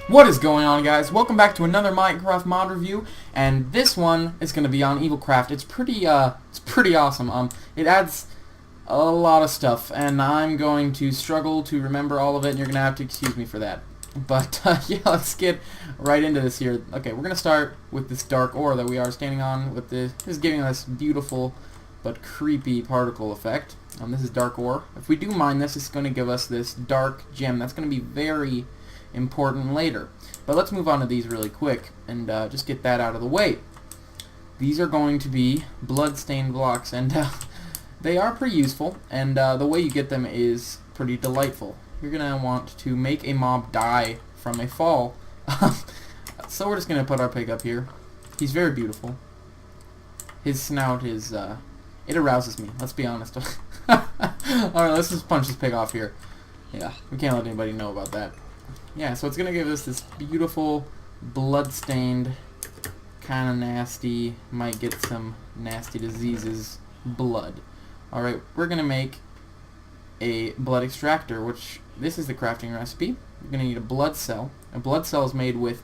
What is going on, guys? Welcome back to another Minecraft mod review, and this one is going to be on EvilCraft. It's pretty awesome. It adds a lot of stuff, and I'm going to struggle to remember all of it, and you're going to have to excuse me for that. But yeah, let's get right into this here. Okay, we're going to start with this dark ore that we are standing on. With this is giving us beautiful but creepy particle effect. This is dark ore. If we do mine this, it's going to give us this dark gem. That's going to be very important later. But let's move on to these really quick and just get that out of the way. These are going to be blood-stained blocks, and they are pretty useful, and the way you get them is pretty delightful. You're going to want to make a mob die from a fall. So we're just going to put our pig up here. He's very beautiful. His snout is, it arouses me, let's be honest. Alright, let's just punch this pig off here. Yeah, we can't let anybody know about that. Yeah, so it's going to give us this beautiful, blood-stained, kind of nasty, might get some nasty diseases, blood. Alright, we're going to make a blood extractor, which, this is the crafting recipe. You're going to need a blood cell. A blood cell is made with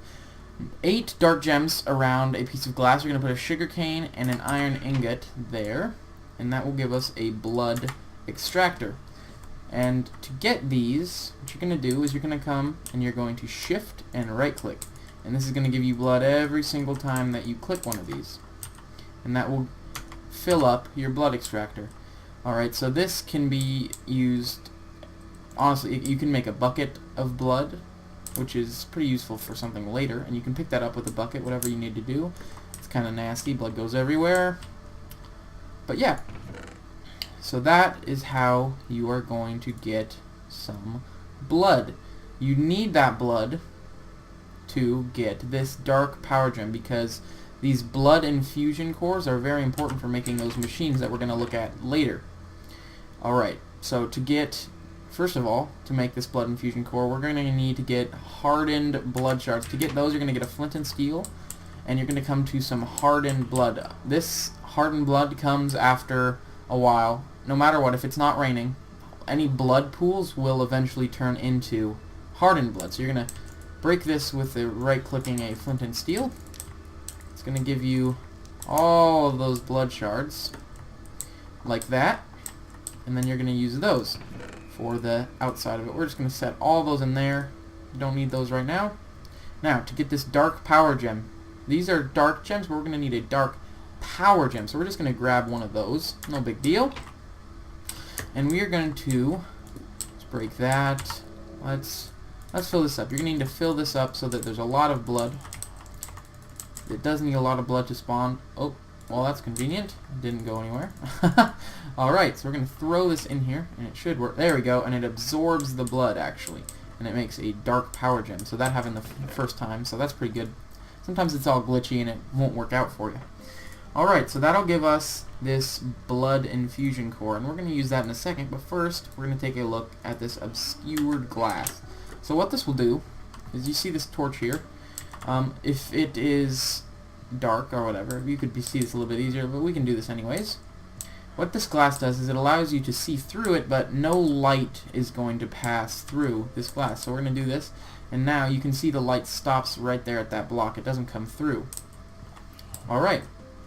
8 dark gems around a piece of glass. You're going to put a sugar cane and an iron ingot there, and that will give us a blood extractor. And to get these, what you're going to do is you're going to come and you're going to shift and right click, and this is going to give you blood every single time that you click one of these, and that will fill up your blood extractor. Alright, so this can be used, honestly, you can make a bucket of blood, which is pretty useful for something later, and you can pick that up with a bucket, whatever you need to do. It's kind of nasty, blood goes everywhere, but yeah. So that is how you are going to get some blood. You need that blood to get this dark power gem, because these blood infusion cores are very important for making those machines that we're going to look at later. Alright, so to get, first of all, to make this blood infusion core, we're going to need to get hardened blood shards. To get those, you're going to get a flint and steel, and you're going to come to some hardened blood. This hardened blood comes after a while. No matter what, if it's not raining, any blood pools will eventually turn into hardened blood. So you're going to break this with the right-clicking a flint and steel. It's going to give you all of those blood shards, like that. And then you're going to use those for the outside of it. We're just going to set all those in there. You don't need those right now. Now, to get this dark power gem, these are dark gems, but we're going to need a dark power gem. So we're just going to grab one of those. No big deal. And we are going to just break that. Let's fill this up. You're going to need to fill this up so that there's a lot of blood. It does need a lot of blood to spawn. Oh, well, that's convenient. It didn't go anywhere. Alright, so we're going to throw this in here, and it should work. There we go, and it absorbs the blood, actually. And it makes a dark power gem. So that happened the first time, so that's pretty good. Sometimes it's all glitchy and it won't work out for you. Alright, so that'll give us this blood infusion core, and we're going to use that in a second, but first we're going to take a look at this obscured glass. So what this will do is, you see this torch here, if it is dark or whatever, you could see this a little bit easier, but we can do this anyways. What this glass does is it allows you to see through it, but no light is going to pass through this glass. So we're going to do this, and now you can see the light stops right there at that block. It doesn't come through. Alright.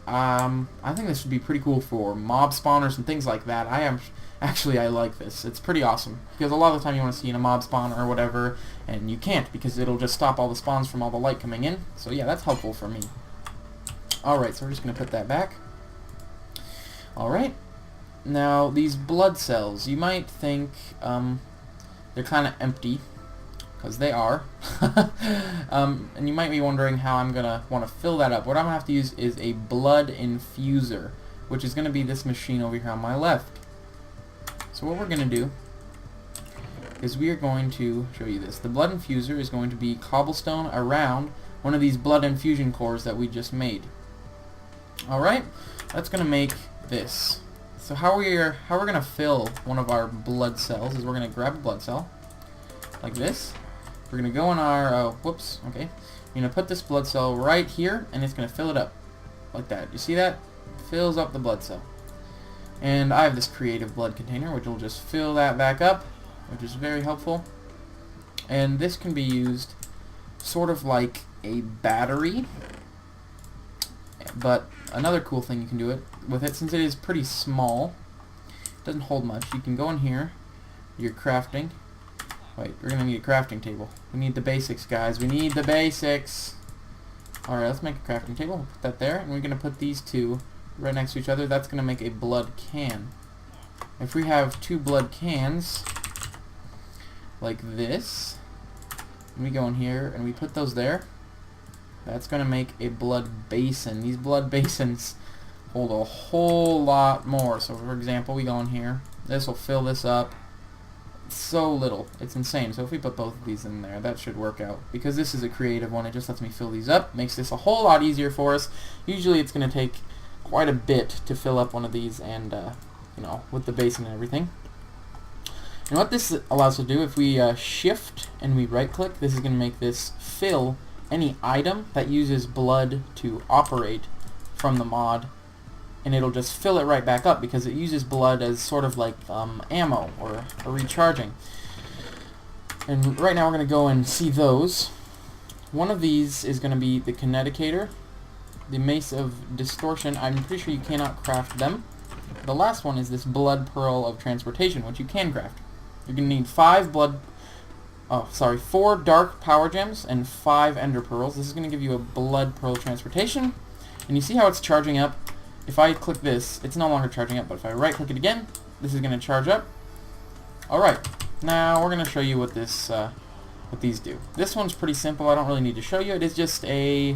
I think this would be pretty cool for mob spawners and things like that. I like this. It's pretty awesome, because a lot of the time you want to see in a mob spawner or whatever, and you can't, because it'll just stop all the spawns from all the light coming in. So yeah, that's helpful for me. Alright, so we're just going to put that back. Alright. Now, these blood cells, you might think they're kind of empty, because they are. And you might be wondering how I'm going to want to fill that up. What I'm going to have to use is a blood infuser, which is going to be this machine over here on my left. So what we're going to do is we are going to show you this. The blood infuser is going to be cobblestone around one of these blood infusion cores that we just made. Alright, that's going to make this. So how we're going to fill one of our blood cells is we're going to grab a blood cell, like this. We're going to go in our, whoops, okay. We're going to put this blood cell right here, and it's going to fill it up, like that. You see that? Fills up the blood cell. And I have this creative blood container, which will just fill that back up, which is very helpful. And this can be used sort of like a battery. But another cool thing you can do it with it, since it is pretty small, it doesn't hold much. You can go in here, you're crafting. Wait, we're gonna need a crafting table. We need the basics, guys. We need the basics. Alright, let's make a crafting table. We'll put that there, and we're gonna put these two right next to each other. That's gonna make a blood can. If we have two blood cans like this, and we go in here and we put those there, that's going to make a blood basin. These blood basins hold a whole lot more. So for example, we go in here, this will fill this up. It's so little, it's insane. So if we put both of these in there, that should work out. Because this is a creative one, it just lets me fill these up, makes this a whole lot easier for us. Usually it's going to take quite a bit to fill up one of these, and you know, with the basin and everything. And what this allows us to do, if we shift and we right click, this is going to make this fill any item that uses blood to operate from the mod, and it'll just fill it right back up because it uses blood as sort of like ammo or a recharging. And right now we're going to go and see those. One of these is going to be the Kineticator, the Mace of Distortion. I'm pretty sure you cannot craft them. The last one is this Blood Pearl of Transportation, which you can craft. You're going to need 4 Dark Power Gems and 5 Ender Pearls. This is going to give you a Blood Pearl Transportation. And you see how it's charging up? If I click this, it's no longer charging up, but if I right click it again, this is going to charge up. Alright, now we're going to show you what this, what these do. This one's pretty simple, I don't really need to show you. It is just a,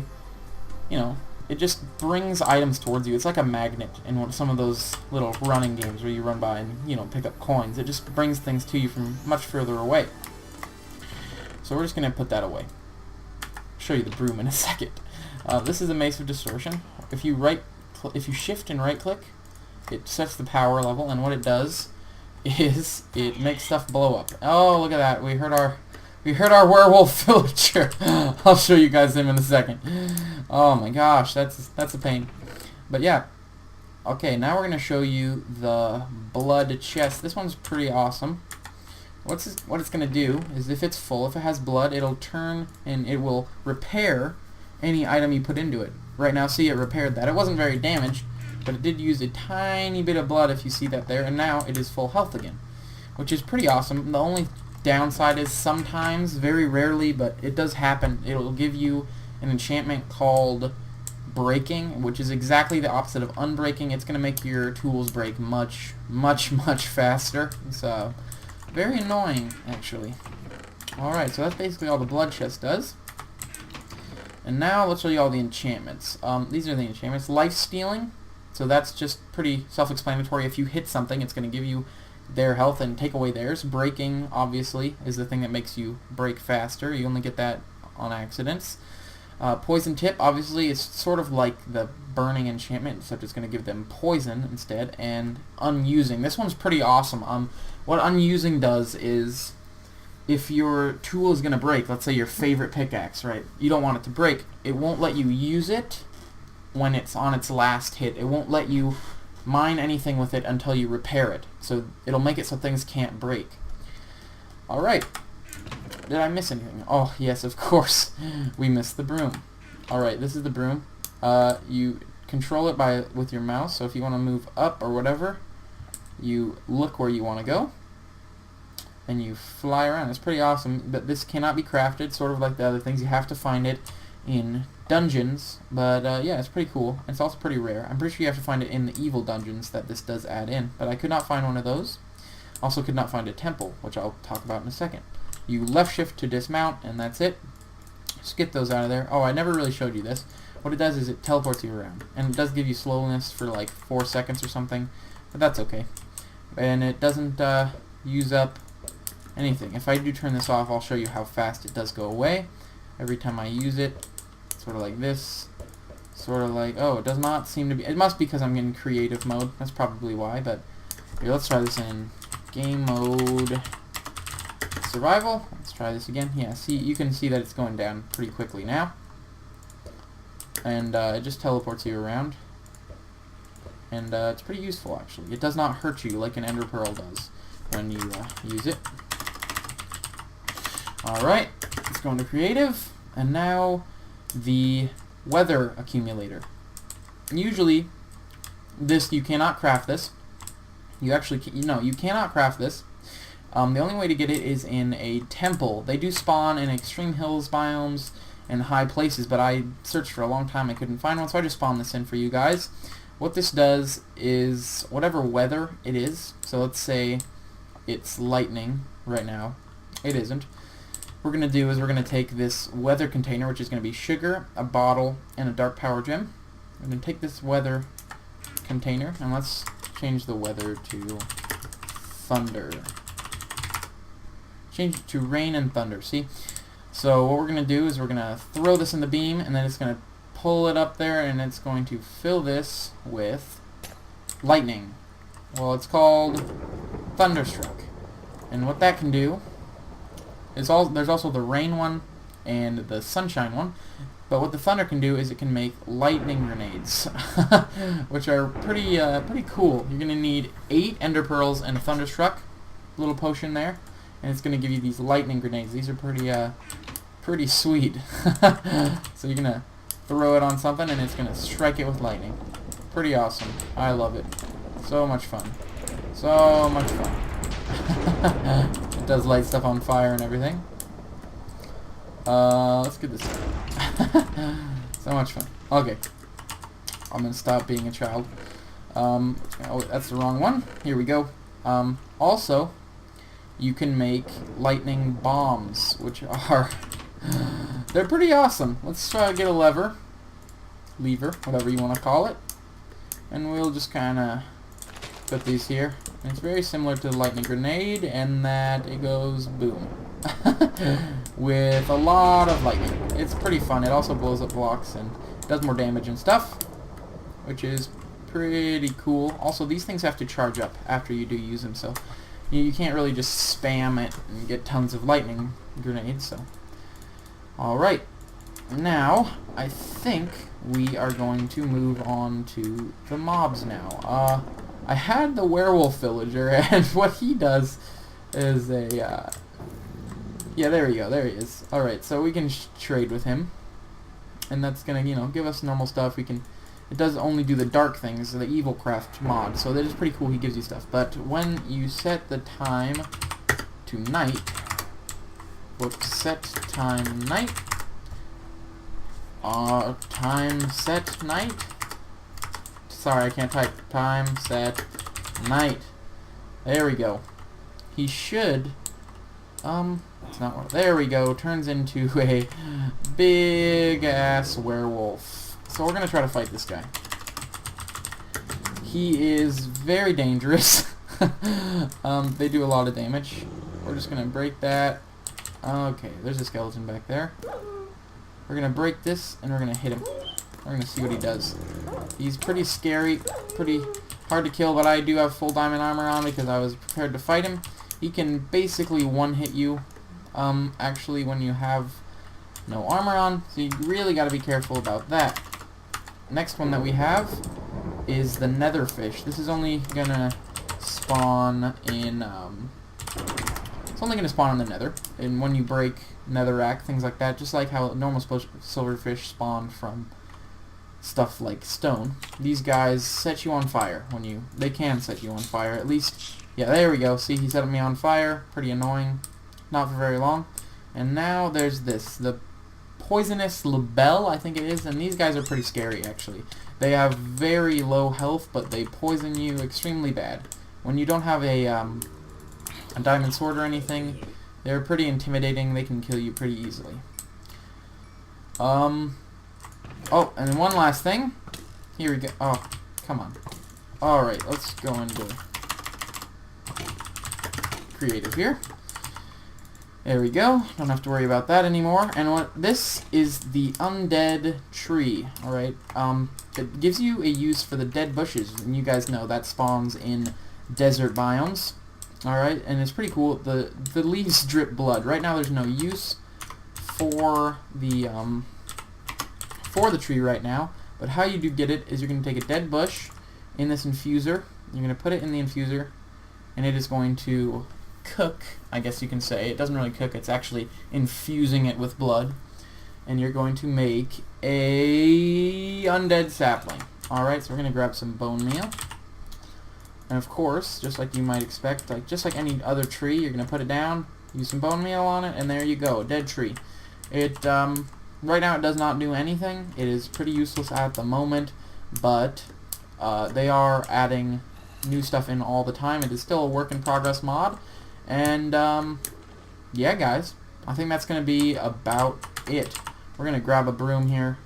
you know, it just brings items towards you. It's like a magnet in some of those little running games where you run by and, you know, pick up coins. It just brings things to you from much further away. So we're just going to put that away. Show you the broom in a second. This is a Mace of Distortion. If you shift and right click, it sets the power level, and what it does is it makes stuff blow up. Oh, look at that. We heard our werewolf villager. I'll show you guys him in a second. Oh my gosh, that's a pain. But yeah. Okay, now we're going to show you the blood chest. This one's pretty awesome. What it's going to do is, if it's full, if it has blood, it'll turn and it will repair any item you put into it. Right now, see, it repaired that. It wasn't very damaged, but it did use a tiny bit of blood, if you see that there, and now it is full health again, which is pretty awesome. The only downside is sometimes, very rarely, but it does happen, it'll give you an enchantment called breaking, which is exactly the opposite of unbreaking. It's going to make your tools break much, much, much faster. It's very annoying, actually. Alright, so that's basically all the blood chest does. And now let's show you all the enchantments. These are the enchantments. Life stealing, so that's just pretty self-explanatory. If you hit something, it's going to give you their health and take away theirs. Breaking, obviously, is the thing that makes you break faster. You only get that on accidents. Poison tip, obviously, is sort of like the burning enchantment, except it's going to give them poison instead. And unusing, this one's pretty awesome. What unusing does is, if your tool is going to break, let's say your favorite pickaxe, right? You don't want it to break. It won't let you use it when it's on its last hit. It won't let you mine anything with it until you repair it. So it'll make it so things can't break. Alright. Did I miss anything? Oh, yes, of course. We missed the broom. Alright, this is the broom. You control it with your mouse, so if you want to move up or whatever, you look where you want to go, and you fly around. It's pretty awesome, but this cannot be crafted, sort of like the other things. You have to find it in dungeons, but yeah, it's pretty cool. It's also pretty rare. I'm pretty sure you have to find it in the evil dungeons that this does add in, but I could not find one of those. Also could not find a temple, which I'll talk about in a second. You left shift to dismount, and that's it. Just get those out of there. Oh, I never really showed you this. What it does is it teleports you around, and it does give you slowness for like 4 seconds or something, but that's okay. And it doesn't use up anything. If I do turn this off, I'll show you how fast it does go away. Every time I use it, sort of like this, sort of like, oh, it does not seem to be, it must be because I'm in creative mode, that's probably why, but here, let's try this in game mode survival. Let's try this again. Yeah, see, you can see that it's going down pretty quickly now, and it just teleports you around, and it's pretty useful, actually. It does not hurt you like an Ender Pearl does when you use it. Alright, let's go into creative. And now the weather accumulator. Usually, you cannot craft this. You actually, you cannot craft this. The only way to get it is in a temple. They do spawn in extreme hills biomes and high places, but I searched for a long time, I couldn't find one, so I just spawned this in for you guys. What this does is, whatever weather it is, so let's say it's lightning right now. It isn't. What we're going to do is we're going to take this weather container, which is going to be sugar, a bottle, and a dark power gem. We're going to take this weather container, and let's change the weather to thunder. Change it to rain and thunder, see? So what we're going to do is we're going to throw this in the beam, and then it's going to pull it up there, and it's going to fill this with lightning. Well, it's called Thunderstruck. And what that can do is there's also the rain one and the sunshine one. But what the thunder can do is it can make lightning grenades, which are pretty cool. You're going to need 8 ender pearls and a thunderstruck, little potion there, and it's going to give you these lightning grenades. These are pretty sweet. So you're going to throw it on something and it's going to strike it with lightning. Pretty awesome. I love it. So much fun. So much fun. It does light stuff on fire and everything. Let's get this. So much fun. Okay. I'm going to stop being a child. Oh, that's the wrong one. Here we go. Also, you can make lightning bombs, which are... they're pretty awesome. Let's try to get a lever, whatever you want to call it. And we'll just kind of put these here. And it's very similar to the lightning grenade, and that it goes boom. With a lot of lightning. It's pretty fun. It also blows up blocks and does more damage and stuff, which is pretty cool. Also, these things have to charge up after you do use them, so you can't really just spam it and get tons of lightning grenades. So, alright. Now, I think we are going to move on to the mobs now. I had the werewolf villager, and what he does is a... yeah, there we go. There he is. Alright, so we can trade with him. And that's gonna, give us normal stuff. It does only do the dark things, the evil craft mod. So that is pretty cool. He gives you stuff. But when you set the time to night, set time night. Time set night. Sorry, I can't type. Time set night. There we go. He should. It's not one. There we go. Turns into a big ass werewolf. So we're gonna try to fight this guy. He is very dangerous. They do a lot of damage. We're just gonna break that. Okay, there's a skeleton back there. We're gonna break this and we're gonna hit him. We're gonna see what he does. He's pretty scary, pretty hard to kill, but I do have full diamond armor on because I was prepared to fight him. He can basically one-hit you, actually, when you have no armor on, so you really got to be careful about that. Next one that we have is the nether fish. This is only going to spawn in, it's only going to spawn in the nether, and when you break netherrack, things like that, just like how normal silverfish spawn from stuff like stone. These guys set you on fire they can set you on fire, at least. Yeah, there we go. See, he set me on fire. Pretty annoying. Not for very long. And now there's this. The poisonous libel, I think it is. And these guys are pretty scary, actually. They have very low health, but they poison you extremely bad. When you don't have a diamond sword or anything, they're pretty intimidating. They can kill you pretty easily. Oh, and then one last thing. Here we go. Oh, come on. Alright, let's go into creative here. There we go. Don't have to worry about that anymore. And this is the undead tree. Alright. It gives you a use for the dead bushes, and you guys know that spawns in desert biomes. Alright, and it's pretty cool. The leaves drip blood. Right now there's no use for the tree right now, but how you do get it is you're going to take a dead bush in this infuser, you're going to put it in the infuser, and it is going to cook, I guess you can say. It doesn't really cook, it's actually infusing it with blood. and you're going to make a undead sapling. Alright, so we're going to grab some bone meal. And of course, just like you might expect, just like any other tree, you're going to put it down, use some bone meal on it, and there you go, a dead tree. It, right now it does not do anything. It is pretty useless at the moment, but they are adding new stuff in all the time. It is still a work in progress mod, and yeah guys, I think that's going to be about it. We're going to grab a broom here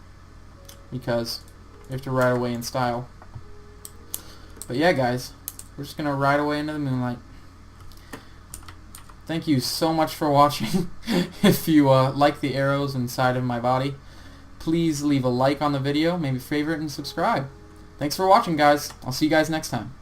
because we have to ride away in style. But yeah guys, we're just going to ride away into the moonlight. Thank you so much for watching. If you like the arrows inside of my body, please leave a like on the video, maybe favorite and subscribe. Thanks for watching guys. I'll see you guys next time.